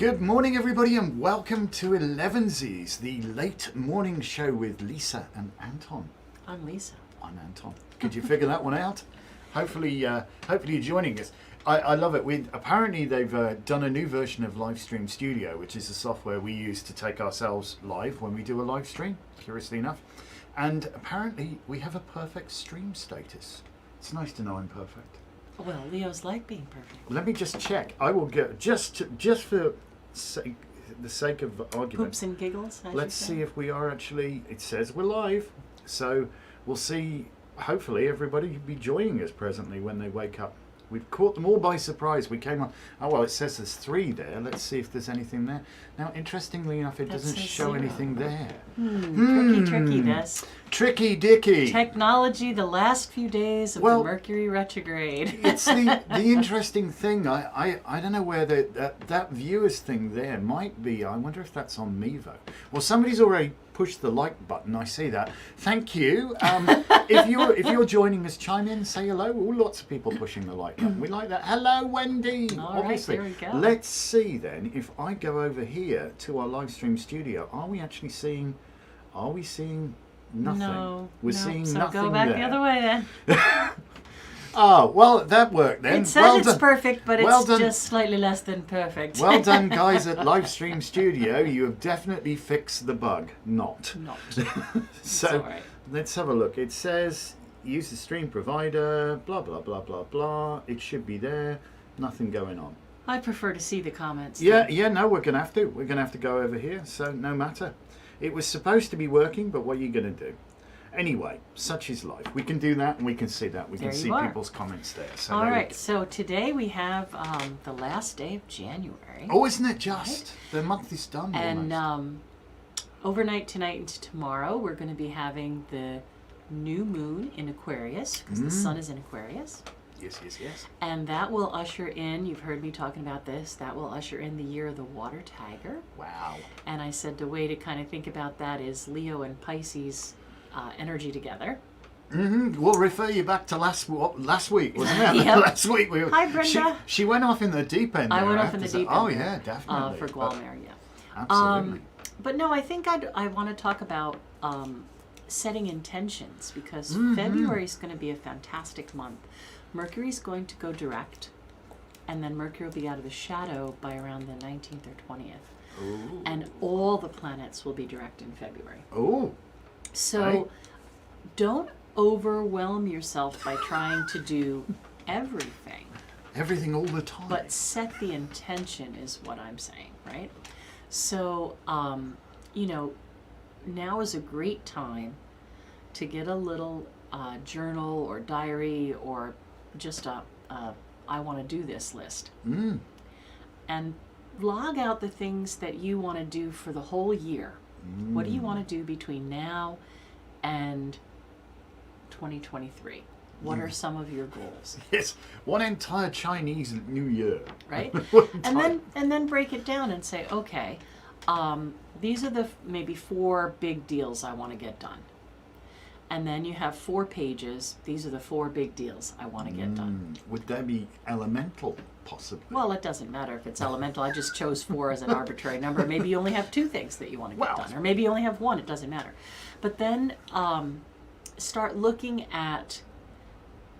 Good morning, everybody, and welcome to Elevensies, the late morning show with Lisa and Anton. I'm Lisa. I'm Anton. Could you figure that one out? Hopefully you're joining us. I love it. Apparently they've done a new version of Livestream Studio, which is the software we use to take ourselves live when we do a live stream, curiously enough. And apparently we have a perfect stream status. It's nice to know I'm perfect. Well, Leos like being perfect. Let me just check. I will go just for the sake of argument. Poops and giggles. Let's see if we are actually. It says we're live, so we'll see. Hopefully, everybody will be joining us presently when they wake up. We've caught them all by surprise. We came on. Oh well, it says there's 3 there. Let's see if there's anything there. Now, interestingly enough, it doesn't show 0. anything there. Tricky this. Tricky Dicky. Technology, the last few days of the Mercury retrograde. It's the interesting thing. I don't know where that viewers thing there might be. I wonder if that's on Mevo. Well, somebody's already pushed the like button. I see that. Thank you. If you're joining us, chime in, say hello. Oh, lots of people pushing the like button. We like that. Hello, Wendy. All Obviously. right, there we go. Let's see then. If I go over here to our live stream studio, are we seeing nothing? No. We're seeing so nothing. Go back there. the other way then. Oh, well, that worked then. It says well it's done. perfect, but Well it's done. just slightly less than perfect. Well done, guys at Livestream Studio. You have definitely fixed the bug. Not. So, all right. Let's have a look. It says, use the stream provider, blah, blah, blah, blah, blah. It should be there. Nothing going on. I prefer to see the comments. Yeah, no, we're going to have to. We're going to have to go over here, so no matter. It was supposed to be working, but what are you going to do? Anyway, such is life. We can do that and we can see that. We can see people's comments there. So all right, so today we have the last day of January. Oh, isn't it just? Right? The month is done. And overnight tonight into tomorrow, we're going to be having the new moon in Aquarius, because the sun is in Aquarius. Yes. And that will usher in, you've heard me talking about this, that will usher in the year of the water tiger. Wow. And I said the way to kind of think about that is Leo and Pisces energy together. We'll refer you back to last week, wasn't it? Yep. Last week Hi, Brenda. She went off in the deep end. I went off in the deep end. Oh yeah, definitely. For Gualmer, yeah. Absolutely. But no, I think I want to talk about setting intentions, because February is going to be a fantastic month. Mercury's going to go direct, and then Mercury will be out of the shadow by around the 19th or 20th. Ooh. And all the planets will be direct in February. Oh. So don't overwhelm yourself by trying to do everything. Everything all the time. But set the intention is what I'm saying, right? So, now is a great time to get a little journal or diary or just a I want to do this list. And log out the things that you want to do for the whole year. What do you want to do between now and 2023? What are some of your goals? Yes, one entire Chinese New Year. Right? and then break it down and say, okay, these are the maybe 4 big deals I want to get done. And then you have 4 pages. These are the 4 big deals I want to get done. Would that be elemental, possibly? Well, it doesn't matter if it's elemental. I just chose 4 as an arbitrary number. Maybe you only have 2 things that you want to get done. Or maybe you only have 1. It doesn't matter. But then start looking at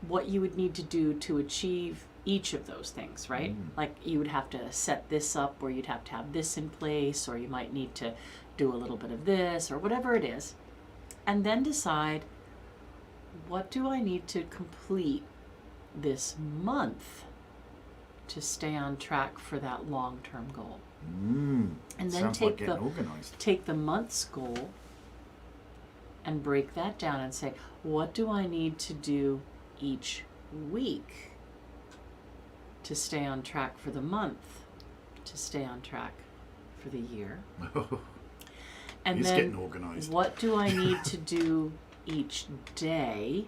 what you would need to do to achieve each of those things, right? Like you would have to set this up, or you'd have to have this in place, or you might need to do a little bit of this, or whatever it is. And then decide, what do I need to complete this month to stay on track for that long-term goal? And then take the month's goal and break that down and say, what do I need to do each week to stay on track for the month, to stay on track for the year? And He's then getting organized. What do I need to do each day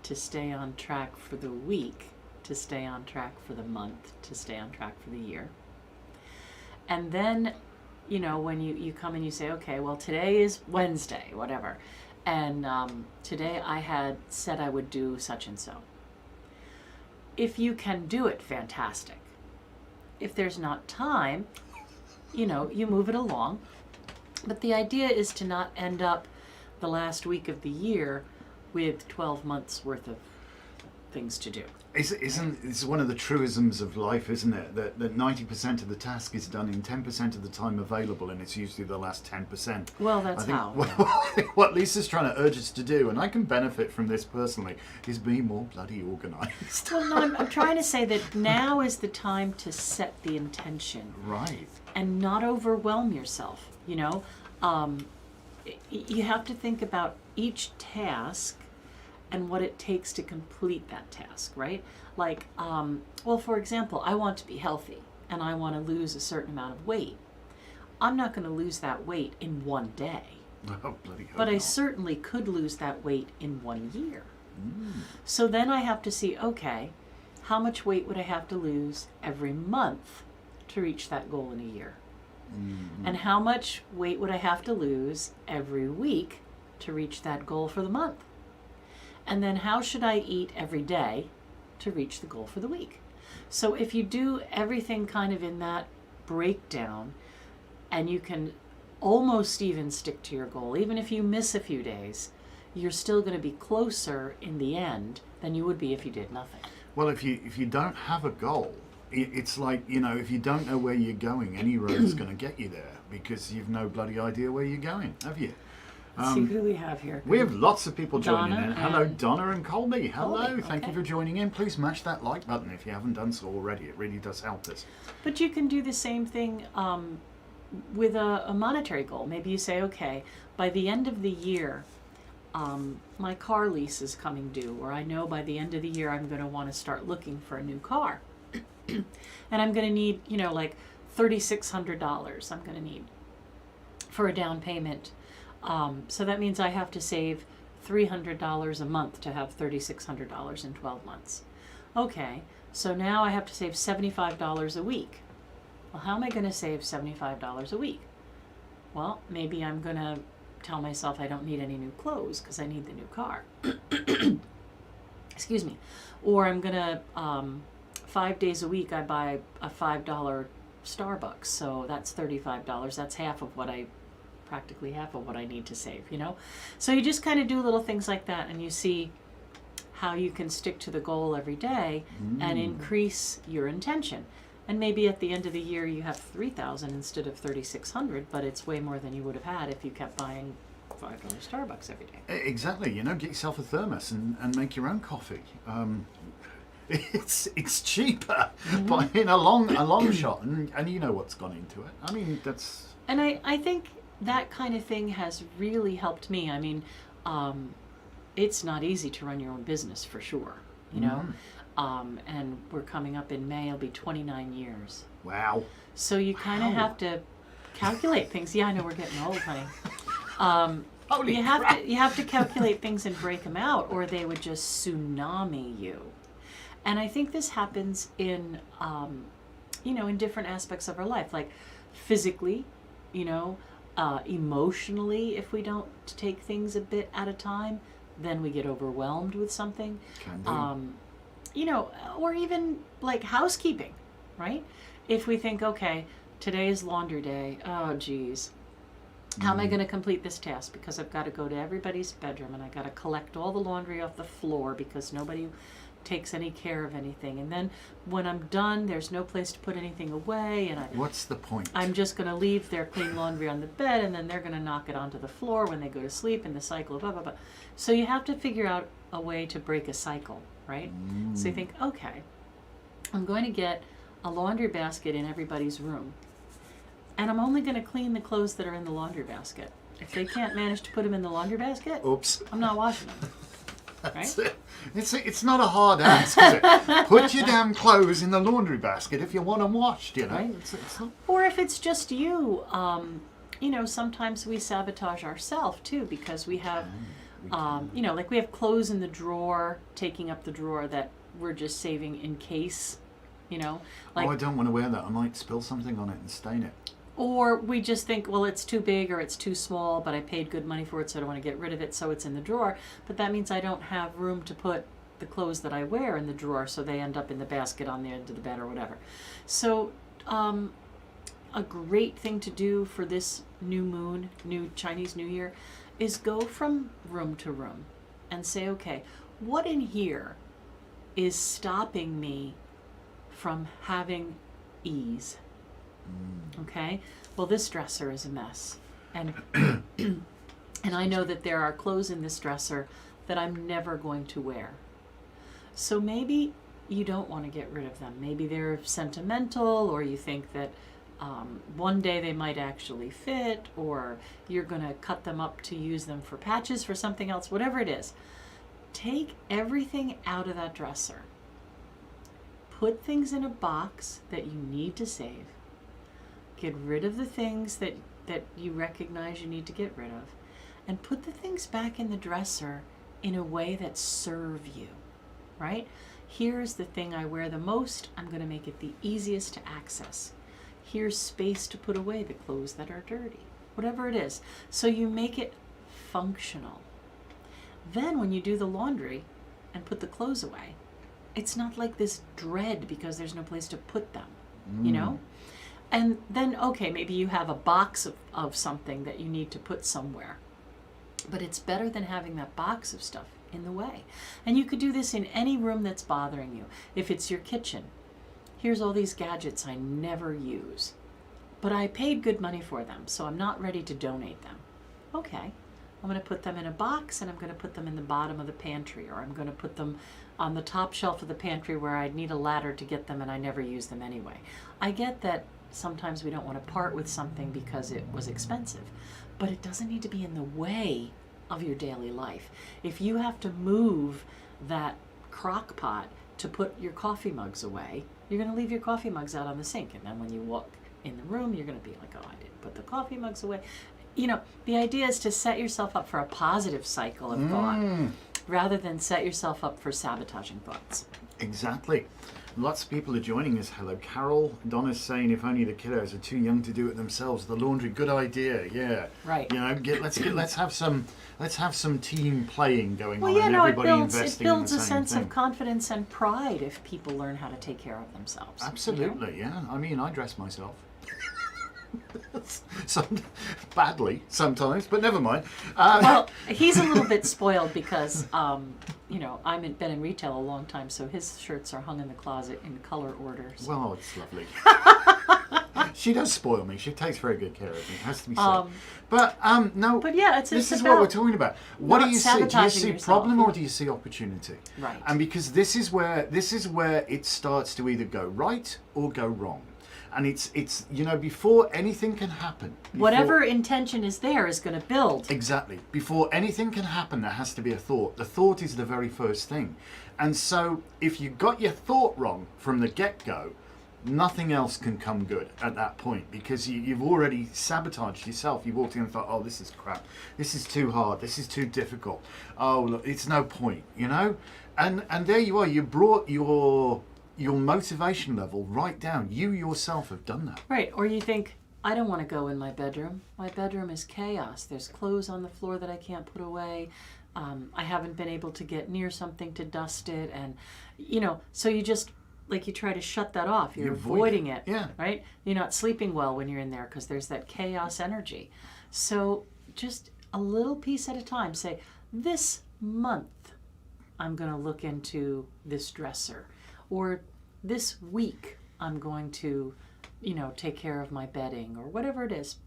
to stay on track for the week, to stay on track for the month, to stay on track for the year? And then, when you come and you say, okay, well, today is Wednesday, whatever, and today I had said I would do such and so. If you can do it, fantastic. If there's not time, you move it along. But the idea is to not end up the last week of the year with 12 months worth of things to do. It's one of the truisms of life, isn't it? That 90% of the task is done in 10% of the time available, and it's usually the last 10%. Well, that's What Lisa's trying to urge us to do, and I can benefit from this personally, is be more bloody organised. Well, no, I'm trying to say that now is the time to set the intention. Right. And not overwhelm yourself, You have to think about each task and what it takes to complete that task, right? Like, for example, I want to be healthy and I want to lose a certain amount of weight. I'm not going to lose that weight in one day. Oh, bloody hell. But I certainly could lose that weight in 1 year. So then I have to see, okay, how much weight would I have to lose every month to reach that goal in a year? And how much weight would I have to lose every week to reach that goal for the month? And then how should I eat every day to reach the goal for the week? So if you do everything kind of in that breakdown, and you can almost even stick to your goal, even if you miss a few days, you're still going to be closer in the end than you would be if you did nothing. Well, if you don't have a goal, it's like, if you don't know where you're going, any road's going to get you there, because you've no bloody idea where you're going, have you? Let's see who we have here. We have lots of people joining in. Hello, and Donna and Colby. Hello, Colby, thank you okay. for joining in. Please mash that like button if you haven't done so already. It really does help us. But you can do the same thing with a monetary goal. Maybe you say, okay, by the end of the year, my car lease is coming due, or I know by the end of the year I'm going to want to start looking for a new car. And I'm going to need, like $3,600 I'm going to need for a down payment. So that means I have to save $300 a month to have $3,600 in 12 months. Okay, so now I have to save $75 a week. Well, how am I going to save $75 a week? Well, maybe I'm going to tell myself I don't need any new clothes because I need the new car. Excuse me. Or I'm going to, 5 days a week I buy a $5 Starbucks, so that's $35. That's practically half of what I need to save, So you just kind of do little things like that, and you see how you can stick to the goal every day and increase your intention. And maybe at the end of the year you have 3,000 instead of 3,600, but it's way more than you would have had if you kept buying $5 Starbucks every day. Exactly, get yourself a thermos and make your own coffee. It's cheaper by in a long shot, and you know what's gone into it. I mean, that's. And I think that kind of thing has really helped me. I mean, it's not easy to run your own business for sure, and we're coming up in May, it'll be 29 years. Wow. So you kind of have to calculate things. Yeah, I know we're getting old, honey. Holy crap. You have to calculate things and break them out, or they would just tsunami you. And I think this happens in, in different aspects of our life, like physically, emotionally. If we don't take things a bit at a time, then we get overwhelmed with something. Can do. Or even like housekeeping, right? If we think, okay, today is laundry day. Oh, geez. How am I going to complete this task? Because I've got to go to everybody's bedroom and I got to collect all the laundry off the floor because nobody takes any care of anything. And then when I'm done, there's no place to put anything away. And what's the point? I'm just going to leave their clean laundry on the bed, and then they're going to knock it onto the floor when they go to sleep, and the cycle, blah, blah, blah. So you have to figure out a way to break a cycle, right? So you think, okay, I'm going to get a laundry basket in everybody's room, and I'm only going to clean the clothes that are in the laundry basket. If they can't manage to put them in the laundry basket, oops, I'm not washing them. That's right? it. It's not a hard ask, is it? Put your damn clothes in the laundry basket if you want them washed, Right? It's not... Or if it's just you, sometimes we sabotage ourselves too, because we have, like we have clothes in the drawer, taking up the drawer that we're just saving in case, like. I don't want to wear that. I might spill something on it and stain it. Or we just think, well, it's too big or it's too small, but I paid good money for it, so I don't want to get rid of it, so it's in the drawer. But that means I don't have room to put the clothes that I wear in the drawer, so they end up in the basket on the end of the bed or whatever. So a great thing to do for this new moon, new Chinese New Year, is go from room to room and say, okay, what in here is stopping me from having ease? Okay? Well, this dresser is a mess. And and I know that there are clothes in this dresser that I'm never going to wear. So maybe you don't want to get rid of them. Maybe they're sentimental, or you think that one day they might actually fit, or you're going to cut them up to use them for patches for something else, whatever it is. Take everything out of that dresser. Put things in a box that you need to save. Get rid of the things that you recognize you need to get rid of. And put the things back in the dresser in a way that serve you, right? Here's the thing I wear the most. I'm going to make it the easiest to access. Here's space to put away the clothes that are dirty, whatever it is. So you make it functional. Then when you do the laundry and put the clothes away, it's not like this dread because there's no place to put them, you know? And then, okay, maybe you have a box of something that you need to put somewhere. But it's better than having that box of stuff in the way. And you could do this in any room that's bothering you. If it's your kitchen, here's all these gadgets I never use, but I paid good money for them, so I'm not ready to donate them. Okay, I'm going to put them in a box, and I'm going to put them in the bottom of the pantry, or I'm going to put them on the top shelf of the pantry where I'd need a ladder to get them, and I never use them anyway. I get that sometimes we don't want to part with something because it was expensive, but it doesn't need to be in the way of your daily life. If you have to move that crock pot to put your coffee mugs away, you're going to leave your coffee mugs out on the sink, and then when you walk in the room, you're going to be like, oh, I didn't put the coffee mugs away. You know, the idea is to set yourself up for a positive cycle of thought rather than set yourself up for sabotaging thoughts. Exactly. Lots of people are joining us. Hello, Carol. Donna's saying if only the kiddos are too young to do it themselves. The laundry, good idea. Yeah. Right. You know, let's have some team playing going on, Yeah, and no, everybody investing in the builds a same sense thing. of confidence and pride if people learn how to take care of themselves. Absolutely, yeah. I mean, I dress myself. Badly sometimes, but never mind. Well, he's a little bit spoiled because, you know, I've been in retail a long time, so his shirts are hung in the closet in color orders. Well, it's lovely. She does spoil me. She takes very good care of me. It has to be said. No. But yeah, this is what we're talking about. What do you see? Do you see yourself, problem or do you see opportunity? Right. And because this is where it starts to either go right or go wrong. And it's you know, before anything can happen, whatever intention is there is going to build. Exactly. Before anything can happen, there has to be a thought. The thought is the very first thing. And so if you got your thought wrong from the get-go, nothing else can come good at that point, because you've already sabotaged yourself. You walked in and thought, oh, this is crap. This is too hard. This is too difficult. Oh, look, it's no point, you know? And there you are. You brought your motivation level right down. You yourself have done that. Right. Or you think, I don't want to go in my bedroom. My bedroom is chaos. There's clothes on the floor that I can't put away. I haven't been able to get near something to dust it. And, you know, so you just, like, you try to shut that off. You're avoiding it. Yeah. Right? You're not sleeping well when you're in there because there's that chaos energy. So just a little piece at a time. Say, this month, I'm going to look into this dresser. Or this week, I'm going to, you know, take care of my bedding or whatever it is.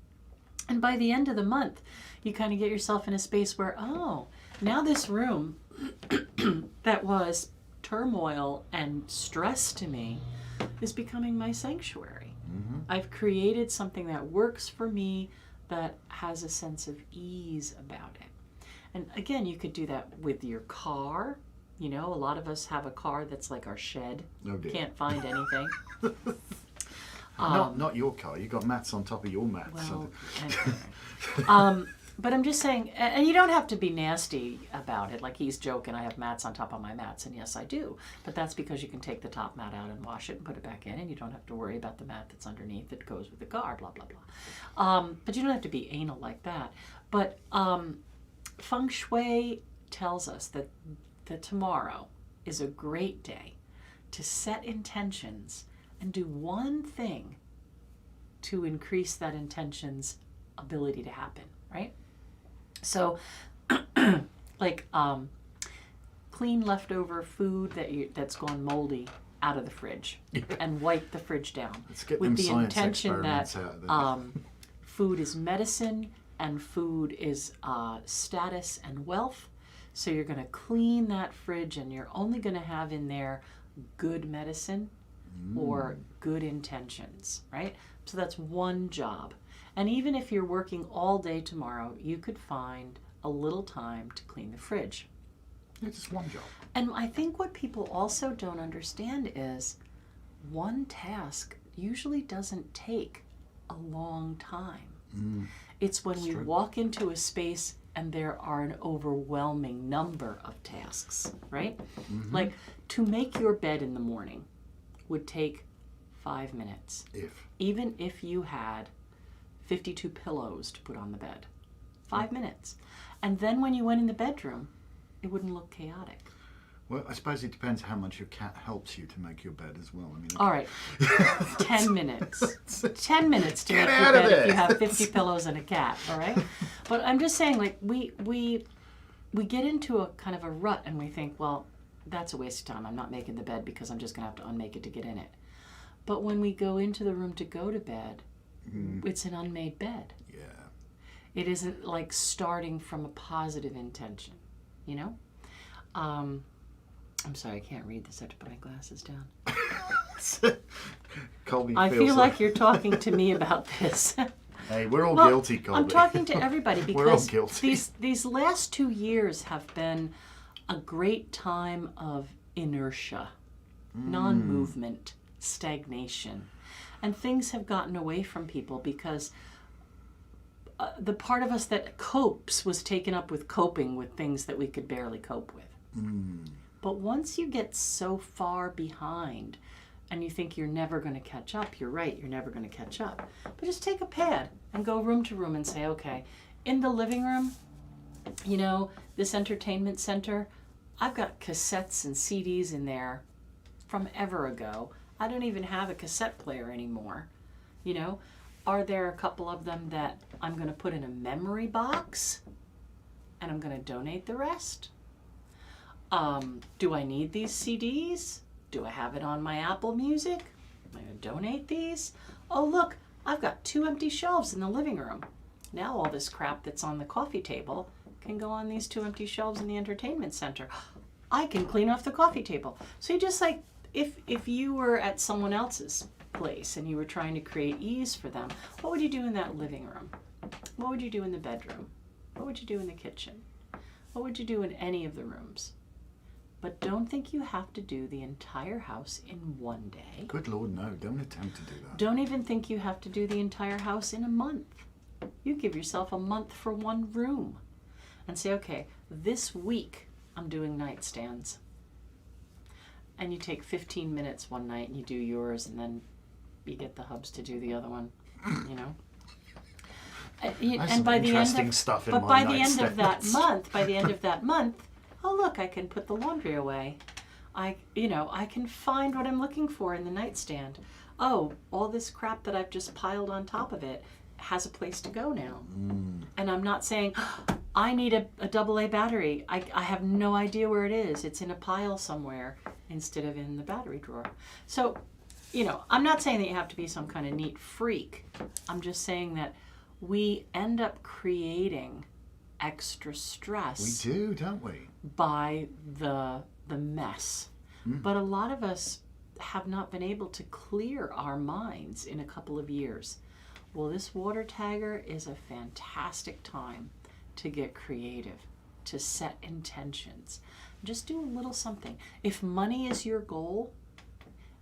And by the end of the month, you kind of get yourself in a space where, oh, now this room that was turmoil and stress to me is becoming my sanctuary. Mm-hmm. I've created something that works for me, that has a sense of ease about it. And again, you could do that with your car. You know, a lot of us have a car that's like our shed. Oh dear. Can't find anything. Not your car. You got mats on top of your mats. Well, anyway. But I'm just saying, and you don't have to be nasty about it. Like he's joking, I have mats on top of my mats, and yes, I do. But that's because you can take the top mat out and wash it and put it back in, and you don't have to worry about the mat that's underneath that goes with the car, blah, blah, blah. But you don't have to be anal like that. But feng shui tells us that tomorrow is a great day to set intentions and do one thing to increase that intention's ability to happen, right? So, like, clean leftover food that's gone moldy out of the fridge and wipe the fridge down with the intention that food is medicine and food is status and wealth. So you're going to clean that fridge and you're only going to have in there good medicine or good intentions, right? So that's one job. And even if you're working all day tomorrow, you could find a little time to clean the fridge. It's just one job. And I think what people also don't understand is one task usually doesn't take a long time. It's when we walk into a space and there are an overwhelming number of tasks, right? Like, to make your bed in the morning would take 5 minutes. Even if you had 52 pillows to put on the bed. 5 minutes. And then when you went in the bedroom, it wouldn't look chaotic. Well, I suppose it depends how much your cat helps you to make your bed as well. I mean, all right, 10 minutes. 10 minutes to make your bed if you have 50 pillows and a cat, all right? But I'm just saying, like, we get into a kind of a rut and we think, well, that's a waste of time. I'm not making the bed because I'm just going to have to unmake it to get in it. But when we go into the room to go to bed, it's an unmade bed. Yeah. It isn't like starting from a positive intention, you know? I'm sorry, I can't read this. I have to put my glasses down. Colby I feel like you're talking to me about this. Hey, we're all guilty, Colby. I'm talking to everybody because we're all guilty. These last 2 years have been a great time of inertia, non-movement, stagnation. And things have gotten away from people because the part of us that copes was taken up with coping with things that we could barely cope with. But once you get so far behind and you think you're never going to catch up, you're right, you're never going to catch up. But just take a pad and go room to room and say, okay, in the living room, you know, this entertainment center, I've got cassettes and CDs in there from ever ago. I don't even have a cassette player anymore. You know, are there a couple of them that I'm going to put in a memory box and I'm going to donate the rest? Do I need these CDs? Do I have it on my Apple Music? Am I going to donate these? Oh, look, I've got 2 empty shelves in the living room. Now all this crap that's on the coffee table can go on these 2 empty shelves in the entertainment center. I can clean off the coffee table. So you just like, if you were at someone else's place and you were trying to create ease for them, what would you do in that living room? What would you do in the bedroom? What would you do in the kitchen? What would you do in any of the rooms? But don't think you have to do the entire house in one day. Good Lord, no. Don't attempt to do that. Don't even think you have to do the entire house in a month. You give yourself a month for one room. And say, okay, this week I'm doing nightstands. And you take 15 minutes one night and you do yours and then you get the hubs to do the other one, you know? And by the end of that month, oh look, I can put the laundry away. I can find what I'm looking for in the nightstand. Oh, all this crap that I've just piled on top of it has a place to go now. And I'm not saying, I need a AA battery. I have no idea where it is. It's in a pile somewhere instead of in the battery drawer. So, you know, I'm not saying that you have to be some kind of neat freak. I'm just saying that we end up creating extra stress. We do, don't we? By the mess. But a lot of us have not been able to clear our minds in a couple of years. Well, this water tagger is a fantastic time to get creative, to set intentions. Just do a little something. If money is your goal,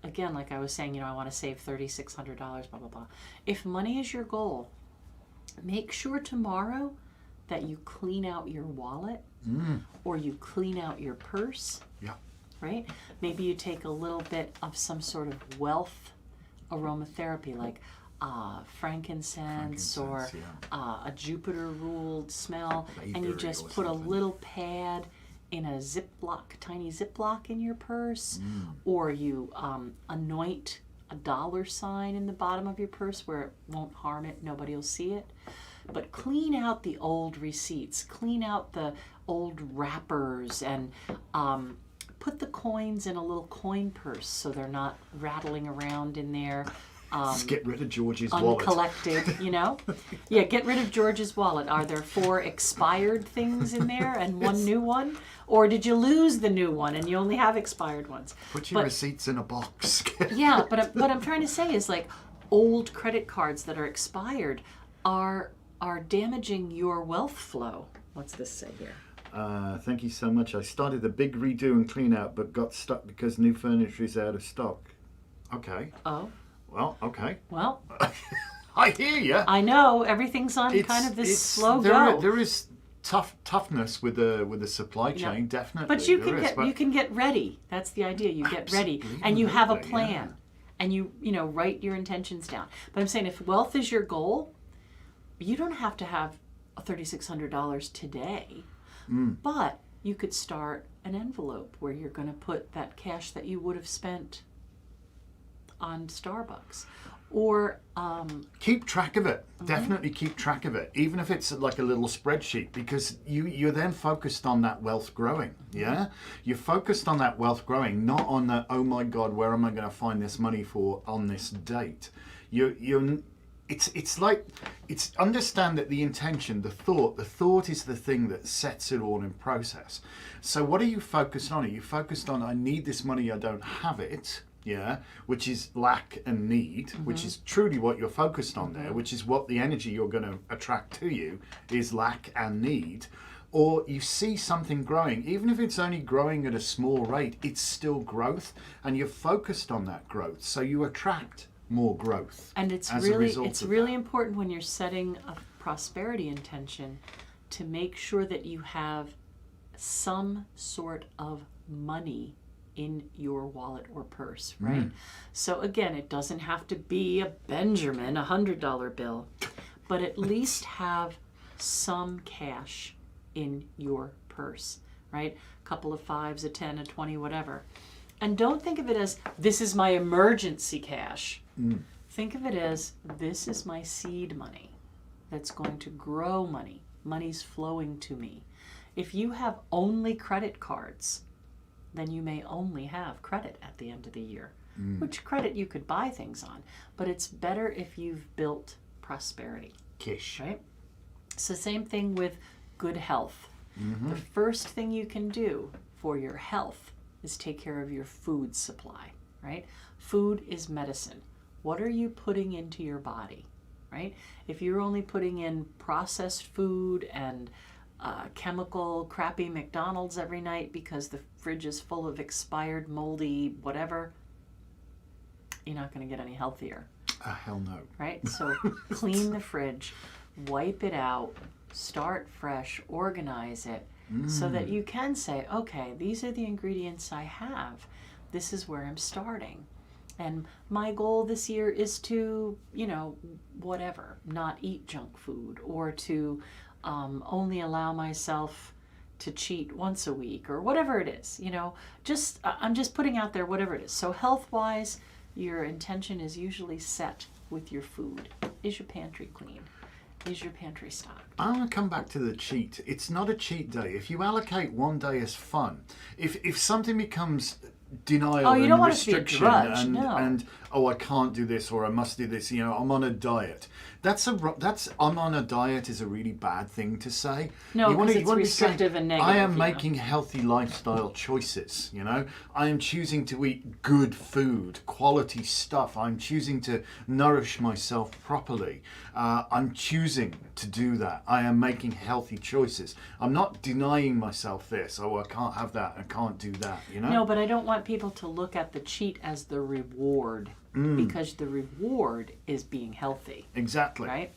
again, like I was saying, you know, I want to save $3,600, blah, blah, blah. If money is your goal, make sure tomorrow that you clean out your wallet or you clean out your purse. Yeah. Right? Maybe you take a little bit of some sort of wealth aromatherapy, like frankincense or a Jupiter ruled smell, and you just put a little pad in a tiny Ziploc in your purse, or you anoint a dollar sign in the bottom of your purse where it won't harm it, nobody will see it. But clean out the old receipts, clean out the old wrappers, and put the coins in a little coin purse so they're not rattling around in there. Just get rid of George's wallet. Uncollected, you know? Yeah, get rid of George's wallet. Are there 4 expired things in there and one new one? Or did you lose the new one and you only have expired ones? Put your receipts in a box. Yeah, but what I'm trying to say is, like, old credit cards that are expired are damaging your wealth flow. What's this say here? Thank you so much. I started a big redo and clean out, but got stuck because new furniture is out of stock. Okay. Oh. Well, okay. Well, I hear you. I know everything's on kind of this slow go. There is toughness with the supply chain, definitely. But you can get ready. That's the idea. You get ready, and you have a plan, and you write your intentions down. But I'm saying, if wealth is your goal, you don't have to have $3,600 today, but you could start an envelope where you're going to put that cash that you would have spent on Starbucks, or keep track of it. Definitely keep track of it, even if it's like a little spreadsheet, because you're then focused on that wealth growing. Yeah, you're focused on that wealth growing, not on the, oh my God, where am I going to find this money for on this date? It's understand that the intention, the thought is the thing that sets it all in process. So what are you focused on? Are you focused on, I need this money, I don't have it? Yeah, which is lack and need, which is truly what you're focused on there, which is what the energy you're going to attract to you is lack and need. Or you see something growing, even if it's only growing at a small rate, it's still growth, and you're focused on that growth, so you attract more growth. And it's really important when you're setting a prosperity intention to make sure that you have some sort of money in your wallet or purse, right? So again, it doesn't have to be a Benjamin, $100 bill, but at least have some cash in your purse, right? A couple of 5s, a 10, a 20, whatever. And don't think of it as, this is my emergency cash. Think of it as, this is my seed money that's going to grow money. Money's flowing to me. If you have only credit cards, then you may only have credit at the end of the year, which credit you could buy things on. But it's better if you've built prosperity. Kish. Right? So same thing with good health. The first thing you can do for your health is take care of your food supply, right? Food is medicine. What are you putting into your body, right? If you're only putting in processed food and chemical, crappy McDonald's every night because the fridge is full of expired, moldy, whatever, you're not going to get any healthier. Hell no. Right? So clean the fridge, wipe it out, start fresh, organize it, so that you can say, okay, these are the ingredients I have. This is where I'm starting. And my goal this year is to, whatever, not eat junk food, or to only allow myself to cheat once a week, or whatever it is, I'm just putting out there whatever it is. So health-wise, your intention is usually set with your food. Is your pantry clean? Is your pantry stocked? I want to come back to the cheat. It's not a cheat day. If you allocate one day as fun, if something becomes denial you and don't want to be a restriction drudge, no. and I can't do this, or I must do this, I'm on a diet. I'm on a diet is a really bad thing to say. No, because it's restrictive and negative. I am making healthy lifestyle choices, I am choosing to eat good food, quality stuff. I'm choosing to nourish myself properly. I'm choosing to do that. I am making healthy choices. I'm not denying myself this. I can't have that. I can't do that, No, but I don't want people to look at the cheat as the reward, because the reward is being healthy. Exactly. Right?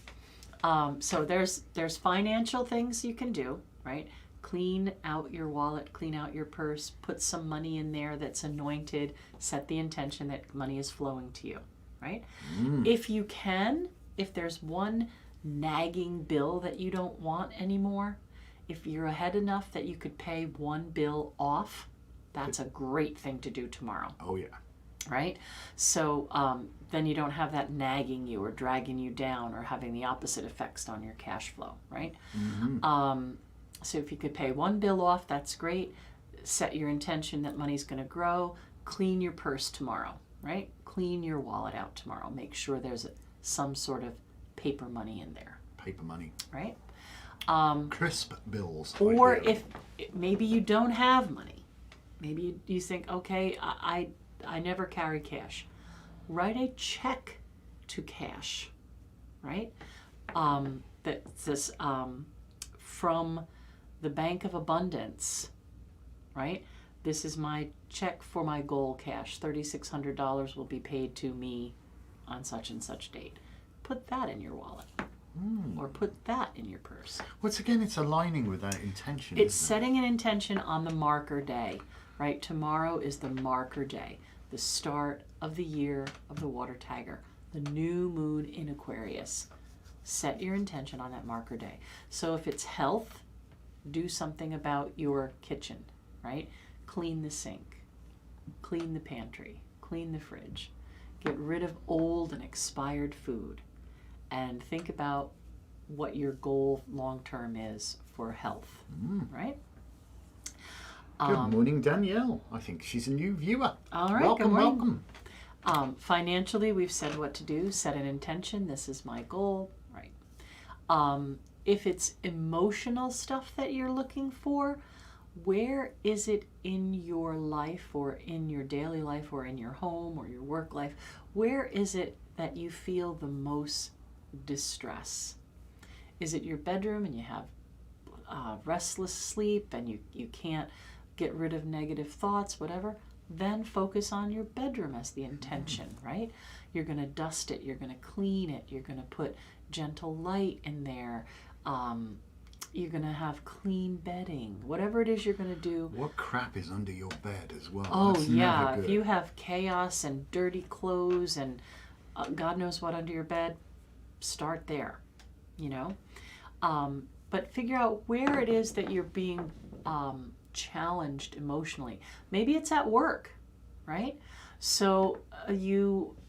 So there's financial things you can do, right? Clean out your wallet, clean out your purse, put some money in there that's anointed, set the intention that money is flowing to you, right? If you can, if there's one nagging bill that you don't want anymore, if you're ahead enough that you could pay one bill off, that's a great thing to do tomorrow. Oh, yeah. right? So then you don't have that nagging you or dragging you down or having the opposite effects on your cash flow, right? So if you could pay one bill off, that's great. Set your intention that money's going to grow. Clean your purse tomorrow, right? Clean your wallet out tomorrow. Make sure there's some sort of paper money in there. Paper money. Right? Crisp bills. Or ideally. if maybe you don't have money. Maybe you think, okay, I never carry cash. Write a check to cash, right? That says from the Bank of Abundance, right? This is my check for my goal cash. $3,600 will be paid to me on such and such date. Put that in your wallet. Or put that in your purse. Once again, it's aligning with that intention. It's isn't setting an intention on the marker day, right? Tomorrow is the marker day, the start of the year of the water tiger, the new moon in Aquarius. Set your intention on that marker day. So if it's health, do something about your kitchen, right? Clean the sink, clean the pantry, clean the fridge, get rid of old and expired food, and think about what your goal long-term is for health, right? Good morning, Danielle. I think she's a new viewer. All right, welcome, good morning. welcome. Financially, we've said what to do. Set an intention. This is my goal, right? If it's emotional stuff that you're looking for, where is it in your life or in your daily life or in your home or your work life? Where is it that you feel the most distress? Is it your bedroom and you have restless sleep and you can't get rid of negative thoughts, whatever? Then focus on your bedroom as the intention, right? You're going to dust it, you're going to clean it, you're going to put gentle light in there, you're going to have clean bedding, whatever it is you're going to do. What crap is under your bed as well? Oh, That's yeah. never good. If you have chaos and dirty clothes and God knows what under your bed, start there, you know? But figure out where it is that you're being challenged emotionally. Maybe it's at work, right? So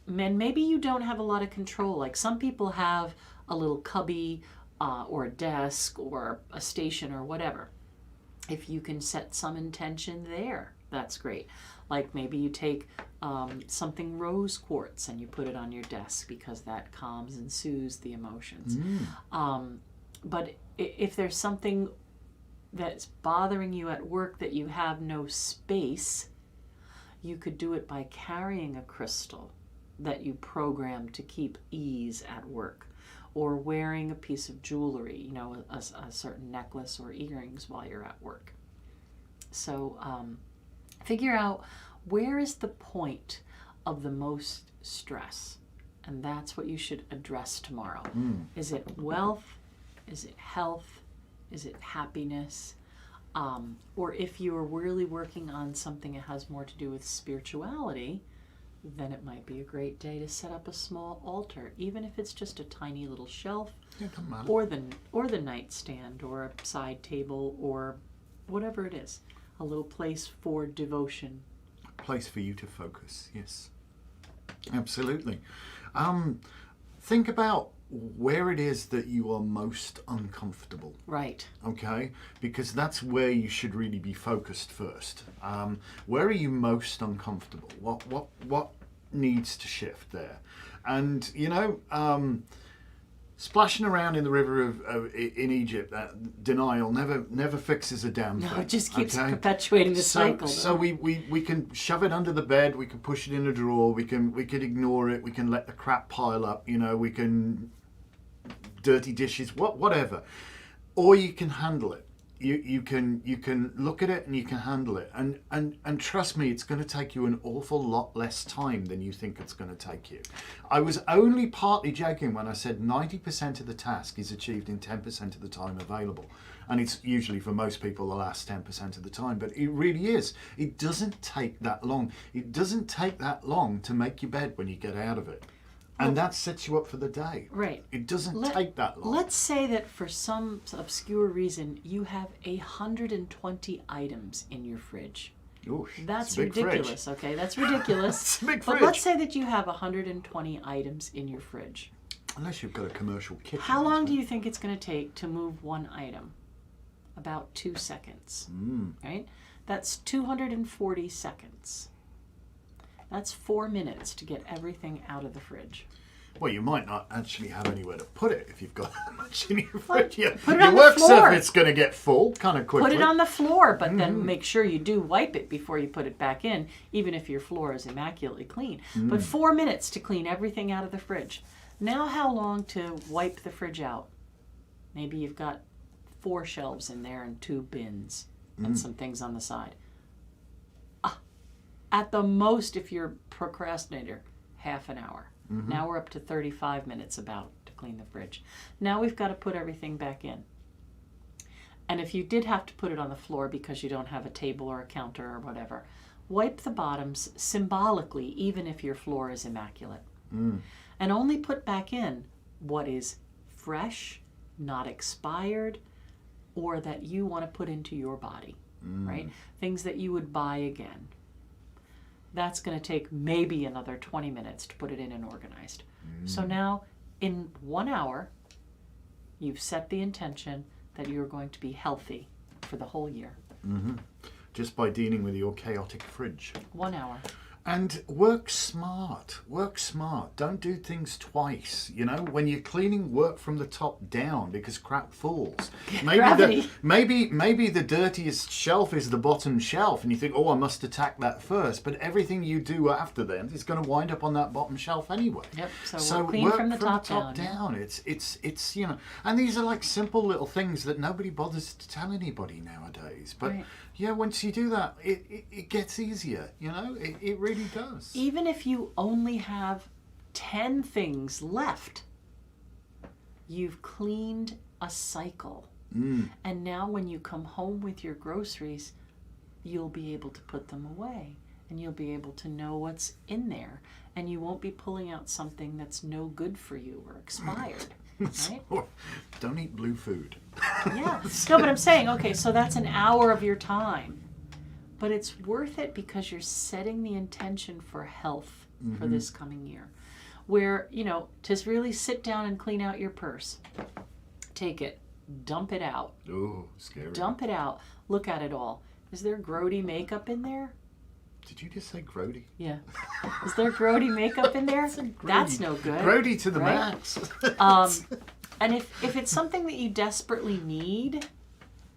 maybe you don't have a lot of control. Like some people have a little cubby or a desk or a station or whatever. If you can set some intention there, that's great. Like maybe you take something rose quartz and you put it on your desk because that calms and soothes the emotions. But if there's something that's bothering you at work that you have no space, you could do it by carrying a crystal that you program to keep ease at work, or wearing a piece of jewelry, you know, a certain necklace or earrings while you're at work. So figure out where is the point of the most stress, and that's what you should address tomorrow. Is it wealth? Is it health? Is it happiness? Or if you're really working on something that has more to do with spirituality, then it might be a great day to set up a small altar, even if it's just a tiny little shelf, or the nightstand, or a side table, or whatever it is, a little place for devotion. A place for you to focus. Yes, absolutely. Think about where it is that you are most uncomfortable. Right. Okay, because that's where you should really be focused first. Where are you most uncomfortable? What needs to shift there? And you know, splashing around in the river in Egypt, that denial never fixes a damn thing. No, it just keeps perpetuating the cycle. So we can shove it under the bed, we can push it in a drawer, we can ignore it, we can let the crap pile up, you know, we can dirty dishes, whatever, or you can handle it. You can look at it and you can handle it, and trust me, it's going to take you an awful lot less time than you think it's going to take you. I was only partly joking when I said 90% of the task is achieved in 10% of the time available, and it's usually for most people the last 10% of the time, but it really is. It doesn't take that long. It doesn't take that long to make your bed when you get out of it. And that sets you up for the day. Right. It doesn't take that long. Let's say that for some obscure reason you have 120 items in your fridge. Ooh, That's it's a big ridiculous, fridge. okay? That's ridiculous. It's a big But fridge. let's say that you have 120 items in your fridge. Unless you've got a commercial kitchen. How long do you think it's going to take to move one item? About 2 seconds, right? That's 240 seconds. That's 4 minutes to get everything out of the fridge. Well, you might not actually have anywhere to put it if you've got that much in your fridge. Yeah. Put it Your on the work floor. surface going to get full kind of quickly. Put it on the floor, but then make sure you do wipe it before you put it back in, even if your floor is immaculately clean. But 4 minutes to clean everything out of the fridge. Now how long to wipe the fridge out? Maybe you've got 4 shelves in there and 2 bins and some things on the side. At the most, if you're a procrastinator, half an hour. Now we're up to 35 minutes about to clean the fridge. Now we've got to put everything back in. And if you did have to put it on the floor because you don't have a table or a counter or whatever, wipe the bottoms symbolically, even if your floor is immaculate. And only put back in what is fresh, not expired, or that you want to put into your body, right? Things that you would buy again. That's going to take maybe another 20 minutes to put it in and organized. So now, in 1 hour, you've set the intention that you're going to be healthy for the whole year. Just by dealing with your chaotic fridge. 1 hour. And work smart. Work smart. Don't do things twice. You know, when you're cleaning, work from the top down because crap falls. Gravity. Maybe the dirtiest shelf is the bottom shelf, and you think, oh, I must attack that first. But everything you do after then is going to wind up on that bottom shelf anyway. Yep. So we'll clean work from the top down. It's you know, and these are like simple little things that nobody bothers to tell anybody nowadays. But Right. yeah, once you do that, it gets easier. You know, it really does. Even if you only have 10 things left, you've cleaned a cycle. And now when you come home with your groceries, you'll be able to put them away. And you'll be able to know what's in there. And you won't be pulling out something that's no good for you or expired. Right? Don't eat blue food. Yeah. No, but I'm saying, okay, so that's an hour of your time. But it's worth it because you're setting the intention for health for this coming year. Where, you know, to really sit down and clean out your purse. Take it. Dump it out. Oh, scary. Dump it out. Look at it all. Is there grody makeup in there? Did you just say grody? Yeah. Is there grody makeup in there? That's no good. Grody to the right? max. And if it's something that you desperately need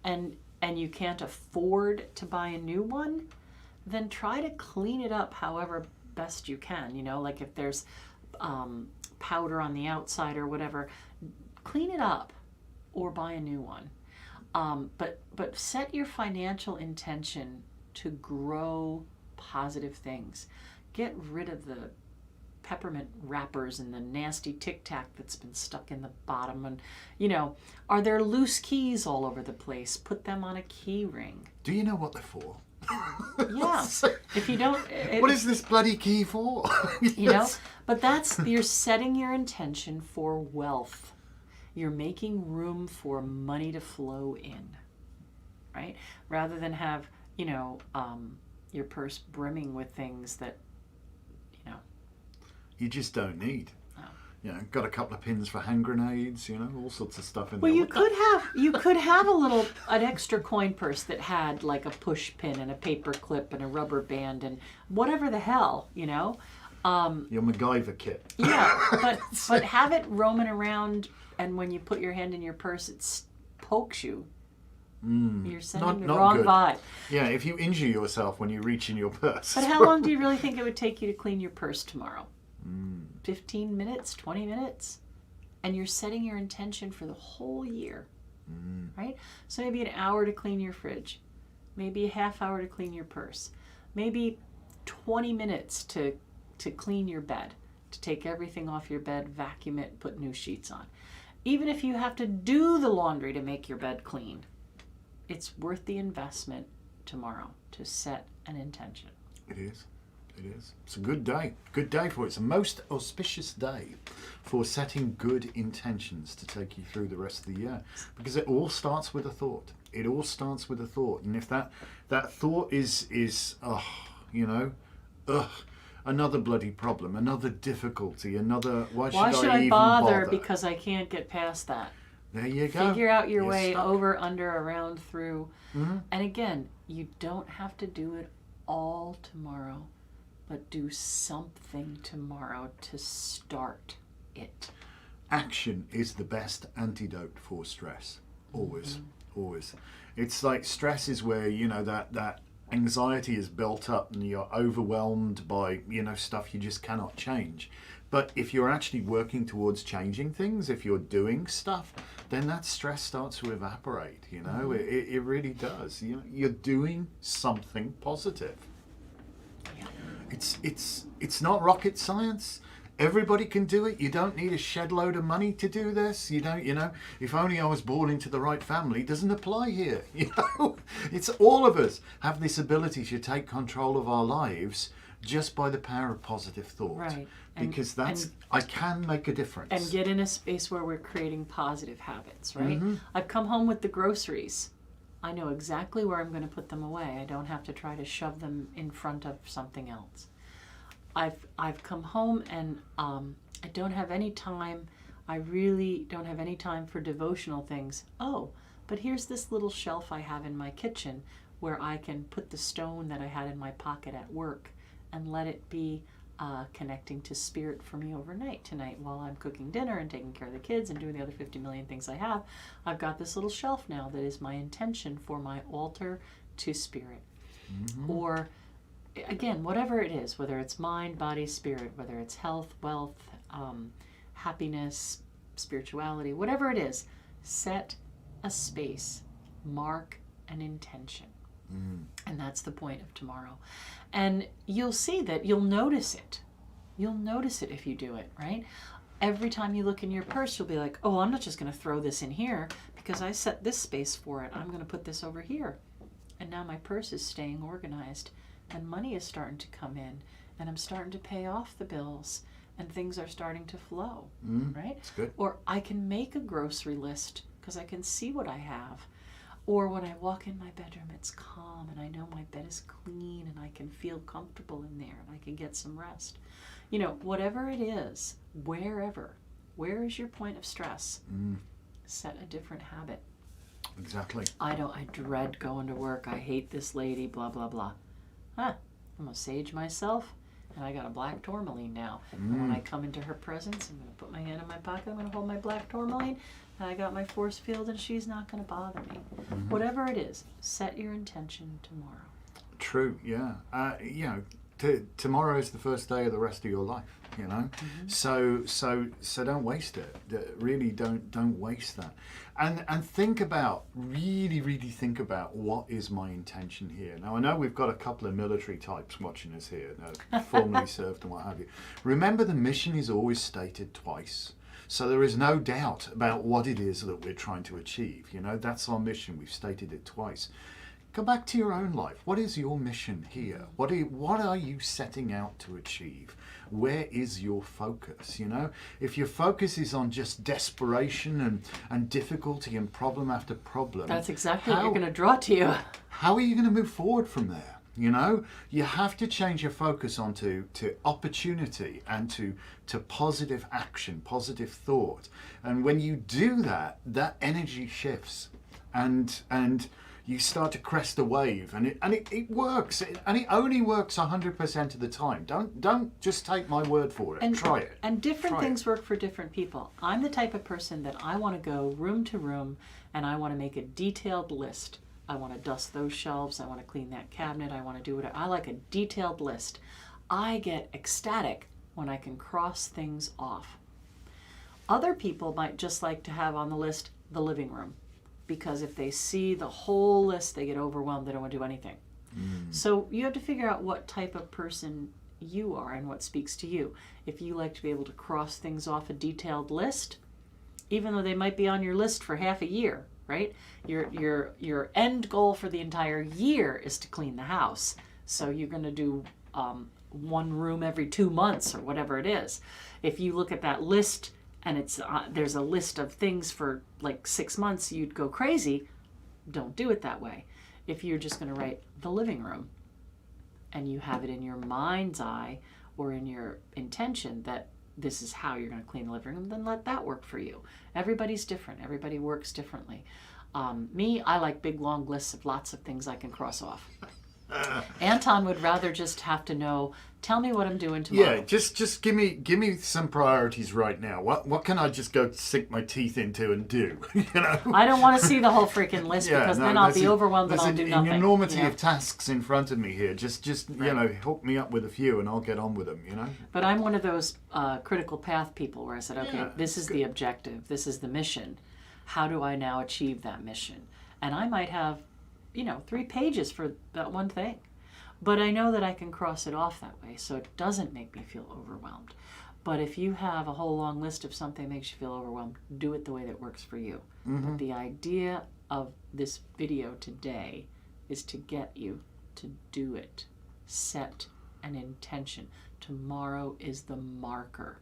and you can't afford to buy a new one, then try to clean it up however best you can. You know, like if there's powder on the outside or whatever, clean it up or buy a new one. But set your financial intention to grow positive things. Get rid of the peppermint wrappers and the nasty Tic Tac that's been stuck in the bottom. And, you know, are there loose keys all over the place? Put them on a key ring. Do you know what they're for? Yeah. If you don't... What is this bloody key for? You know? But you're setting your intention for wealth. You're making room for money to flow in, right? Rather than have, you know, your purse brimming with things that, you know. You just don't need. Oh. You know, got a couple of pins for hand grenades, you know, all sorts of stuff in Well, there. you could have an extra coin purse that had like a push pin and a paper clip and a rubber band and whatever the hell, you know. Your MacGyver kit. Yeah, but have it roaming around, and when you put your hand in your purse, it pokes you. You're sending the not wrong good. vibe. Yeah, if you injure yourself when you reach in your purse. But how long do you really think it would take you to clean your purse tomorrow? 15 minutes, 20 minutes? And you're setting your intention for the whole year, right? So maybe an hour to clean your fridge. Maybe a half hour to clean your purse. Maybe 20 minutes to clean your bed, to take everything off your bed, vacuum it, put new sheets on. Even if you have to do the laundry to make your bed clean, it's worth the investment tomorrow to set an intention. It is. It is. It's a good day. Good day for it. It's a most auspicious day for setting good intentions to take you through the rest of the year. Because it all starts with a thought. It all starts with a thought. And if that thought is another bloody problem, another difficulty, another why should I even bother? Because I can't get past that. There you go. Figure out your way stuck. over, under, around, through. Mm-hmm. And again, you don't have to do it all tomorrow, but do something tomorrow to start it. Action is the best antidote for stress. Always. Always. It's like stress is where, that anxiety is built up and you're overwhelmed by, stuff you just cannot change. But if you're actually working towards changing things, if you're doing stuff, then that stress starts to evaporate, It really does. You're doing something positive. Yeah. It's not rocket science. Everybody can do it. You don't need a shed load of money to do this. You don't, if only I was born into the right family, doesn't apply here. It's all of us have this ability to take control of our lives just by the power of positive thought. Right. Because I can make a difference. And get in a space where we're creating positive habits, right? Mm-hmm. I've come home with the groceries. I know exactly where I'm going to put them away. I don't have to try to shove them in front of something else. I've come home and I don't have any time. I really don't have any time for devotional things. Oh, but here's this little shelf I have in my kitchen where I can put the stone that I had in my pocket at work and let it be connecting to spirit for me overnight tonight while I'm cooking dinner and taking care of the kids and doing the other 50 million things I have. I've got this little shelf now that is my intention for my altar to spirit. Mm-hmm. Or, again, whatever it is, whether it's mind, body, spirit, whether it's health, wealth, happiness, spirituality, whatever it is, set a space, mark an intention. And that's the point of tomorrow. And you'll see that you'll notice it. You'll notice it if you do it, right? Every time you look in your purse, you'll be like, oh, I'm not just going to throw this in here because I set this space for it. I'm going to put this over here. And now my purse is staying organized and money is starting to come in and I'm starting to pay off the bills and things are starting to flow, right? That's good. Or I can make a grocery list because I can see what I have. Or when I walk in my bedroom, it's calm and I know my bed is clean and I can feel comfortable in there and I can get some rest. Whatever it is, where is your point of stress? Set a different habit. Exactly. I dread going to work. I hate this lady, blah, blah, blah. I'm going to sage myself and I got a black tourmaline now. And when I come into her presence, I'm going to put my hand in my pocket, I'm going to hold my black tourmaline, and I got my force field and she's not going to bother me. Whatever it is, set your intention tomorrow. True, yeah. Tomorrow is the first day of the rest of your life, So don't waste it. Really don't waste that. And think about, really think about, what is my intention here? Now, I know we've got a couple of military types watching us here, formerly served and what have you. Remember, the mission is always stated twice. So there is no doubt about what it is that we're trying to achieve. That's our mission. We've stated it twice. Go back to your own life. What is your mission here? What are you setting out to achieve? Where is your focus? If your focus is on just desperation and difficulty and problem after problem, that's exactly what you're going to draw to you. How are you going to move forward from there? You have to change your focus onto opportunity and to positive action, positive thought. And when you do that, that energy shifts and you start to crest a wave, and it works, and it only works 100% of the time. Don't just take my word for it. Try it. And different things work for different people. I'm the type of person that I want to go room to room, and I want to make a detailed list. I want to dust those shelves. I want to clean that cabinet. I want to do whatever. I like a detailed list. I get ecstatic when I can cross things off. Other people might just like to have on the list the living room, because if they see the whole list, they get overwhelmed. They don't want to do anything. So you have to figure out what type of person you are and what speaks to you. If you like to be able to cross things off a detailed list, even though they might be on your list for half a year, right? Your end goal for the entire year is to clean the house. So you're going to do one room every 2 months or whatever it is. If you look at that list and it's there's a list of things for like 6 months, you'd go crazy. Don't do it that way. If you're just going to write the living room and you have it in your mind's eye or in your intention that this is how you're going to clean the living room, then let that work for you. Everybody's different. Everybody works differently. Me, I like big long lists of lots of things I can cross off. Anton would rather just have to know, tell me what I'm doing tomorrow. Yeah, just give me some priorities right now. What can I just go sink my teeth into and do? You know? I don't want to see the whole freaking list because then I'll be overwhelmed and I'll do nothing. An enormity of tasks in front of me here. Just right. You know, hook me up with a few and I'll get on with them, you know? But I'm one of those critical path people where I said, okay, this is the objective. This is the mission. How do I now achieve that mission? And I might have 3 pages for that one thing. But I know that I can cross it off that way, so it doesn't make me feel overwhelmed. But if you have a whole long list of something that makes you feel overwhelmed, do it the way that works for you. But the idea of this video today is to get you to do it. Set an intention. Tomorrow is the marker.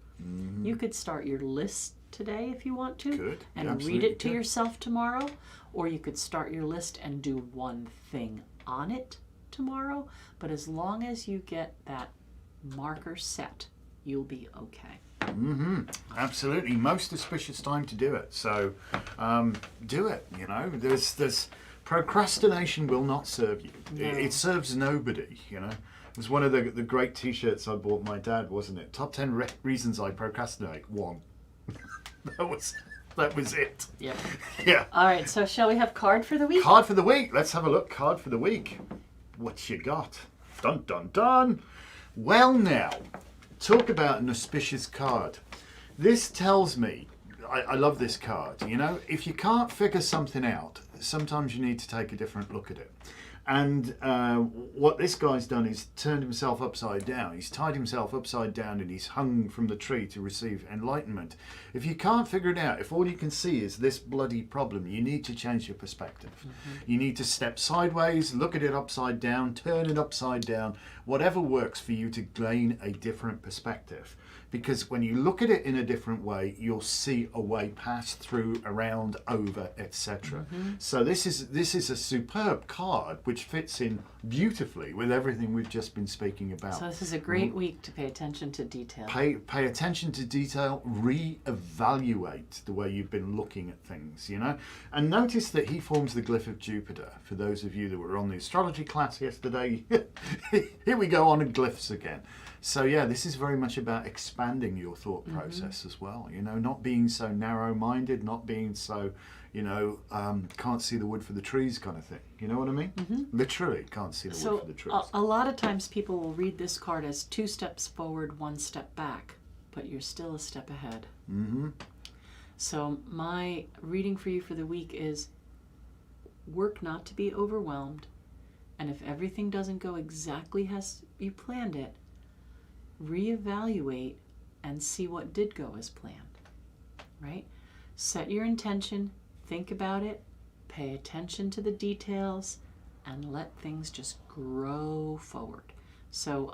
You could start your list today if you want to, and read it to yourself tomorrow, or you could start your list and do one thing on it tomorrow. But as long as you get that marker set, you'll be okay. Absolutely. Most auspicious time to do it. So do it. You know, there's procrastination will not serve you. No. It serves nobody. You know. It was one of the great T-shirts I bought my dad, wasn't it? Top 10 reasons I procrastinate. 1. That was it. Yep. Yeah. All right. So shall we have card for the week? Card for the week. Let's have a look. Card for the week. What you got? Dun dun dun. Well, now talk about an auspicious card. This tells me. I love this card. You know, if you can't figure something out, sometimes you need to take a different look at it. And what this guy's done is turned himself upside down. He's tied himself upside down and he's hung from the tree to receive enlightenment. If you can't figure it out, if all you can see is this bloody problem, you need to change your perspective. You need to step sideways, look at it upside down, turn it upside down, whatever works for you to gain a different perspective. Because when you look at it in a different way, you'll see a way past, through, around, over, etc. So this is a superb card which fits in beautifully with everything we've just been speaking about. So this is a great week to pay attention to detail. Pay attention to detail, re-evaluate the way you've been looking at things, you know. And notice that he forms the glyph of Jupiter. For those of you that were on the astrology class yesterday, here we go on glyphs again. So yeah, this is very much about expanding your thought process as well. You know, not being so narrow-minded, not being so, you know, can't see the wood for the trees kind of thing. You know what I mean? Literally, can't see the wood for the trees. A lot of times people will read this card as 2 steps forward, 1 step back, but you're still a step ahead. So my reading for you for the week is work not to be overwhelmed, and if everything doesn't go exactly as you planned it, reevaluate and see what did go as planned, right? Set your intention, think about it, pay attention to the details, and let things just grow forward. So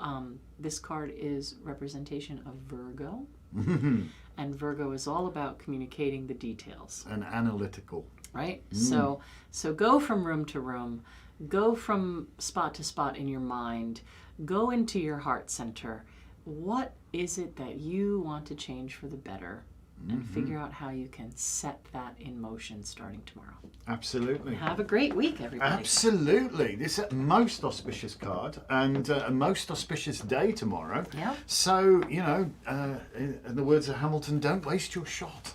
this card is representation of Virgo, and Virgo is all about communicating the details. And analytical. Right? So go from room to room, go from spot to spot in your mind, go into your heart center. What is it that you want to change for the better? And figure out how you can set that in motion starting tomorrow. Absolutely. Have a great week, everybody. Absolutely. This is a most auspicious card and a most auspicious day tomorrow. Yeah. So, you know, in the words of Hamilton, don't waste your shot.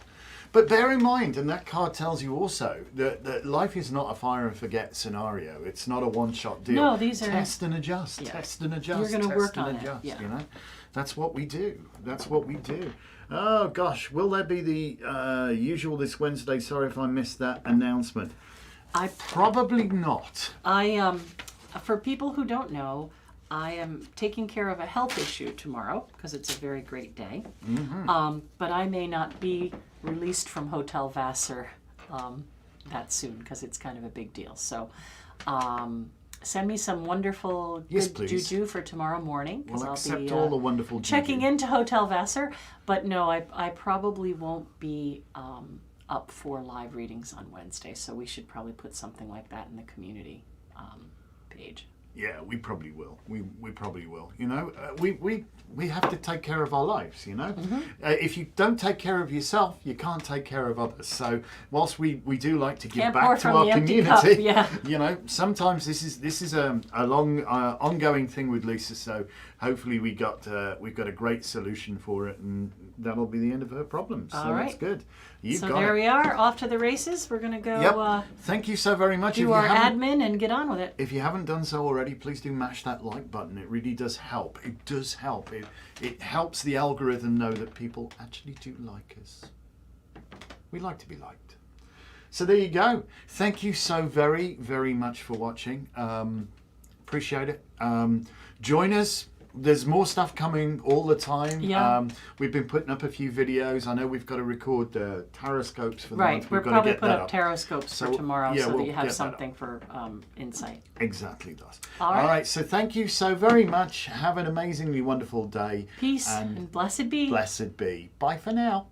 But bear in mind, and that card tells you also, that life is not a fire and forget scenario. It's not a one-shot deal. No, these are... Test and adjust, test and adjust, You're going to work on adjust, it. Yeah. You know? That's what we do. That's what we do. Oh, gosh. Will there be the usual this Wednesday? Sorry if I missed that announcement. Probably not. For people who don't know, I am taking care of a health issue tomorrow because it's a very great day. But I may not be released from Hotel Vassar that soon because it's kind of a big deal. So send me some wonderful good juju for tomorrow morning. We'll I'll accept be, all the wonderful checking juju. into Hotel Vassar. But no, I probably won't be up for live readings on Wednesday, so we should probably put something like that in the community page. Yeah, we probably will. We probably will. You know, we have to take care of our lives. You know, if you don't take care of yourself, you can't take care of others. So whilst we do like to give back to our community, you know, sometimes this is a long ongoing thing with Lisa. So hopefully we've got a great solution for it, and that'll be the end of her problems. So that's good. So there we are, off to the races. We're gonna go. Yep. Thank you so very much. Do our admin and get on with it. If you haven't done so already, please do mash that like button. It really does help. It does help. It helps the algorithm know that people actually do like us. We like to be liked. So there you go. Thank you so very, very much for watching. Appreciate it. Join us. There's more stuff coming all the time. Yeah. We've been putting up a few videos. I know we've got to record the taroscopes for the right. month. We'll probably put up taroscopes for tomorrow, yeah, so we'll that you have something for insight. Exactly that. All right. So thank you so very much. Have an amazingly wonderful day. Peace and blessed be. Blessed be. Bye for now.